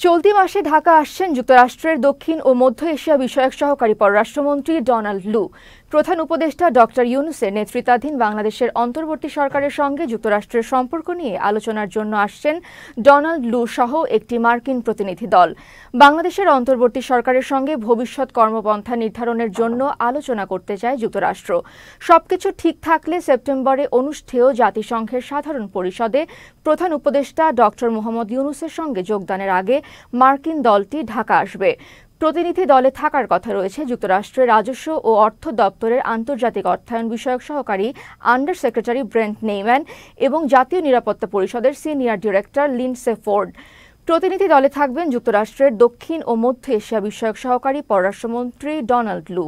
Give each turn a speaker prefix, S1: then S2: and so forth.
S1: চলতি মাসে ঢাকা আসছেন যুক্তরাষ্ট্রের দক্ষিণ ও মধ্য এশিয়া বিষয়ক সহকারী পররাষ্ট্রমন্ত্রী ডোনাল্ড লু। প্রধান উপদেষ্টা ডক্টর ইউনূসের নেতৃত্বাধীন বাংলাদেশের অন্তর্বর্তী সরকারের সঙ্গে যুক্তরাষ্ট্রের সম্পর্ক নিয়ে আলোচনার জন্য আসছেন ডোনাল্ড লু সহ একটি মার্কিন প্রতিনিধি দল। বাংলাদেশের অন্তর্বর্তী সরকারের সঙ্গে ভবিষ্যৎ কর্মপন্থা নির্ধারণের জন্য আলোচনা করতে চায় যুক্তরাষ্ট্র। সবকিছু ঠিক থাকলে সেপ্টেম্বরে অনুষ্ঠেয় জাতিসংঘের সাধারণ পরিষদে প্রধান উপদেষ্টা ডক্টর মোহাম্মদ ইউনূসের সঙ্গে যোগদানের আগে মার্কিন দলটি ঢাকা আসবে। প্রতিনিধি দলে থাকার কথা রয়েছে যুক্তরাষ্ট্রের রাজস্ব ও অর্থ দপ্তরের আন্তর্জাতিক অর্থায়ন বিষয়ক সহকারী আন্ডার সেক্রেটারি ব্রেন্ট নেইম্যান এবং জাতীয় নিরাপত্তা পরিষদের সিনিয়র ডিরেক্টর লিন্ডসে ফোর্ড। প্রতিনিধি দলে থাকবেন যুক্তরাষ্ট্রের দক্ষিণ ও মধ্য এশিয়া বিষয়ক সহকারী পররাষ্ট্রমন্ত্রী ডোনাল্ড লু।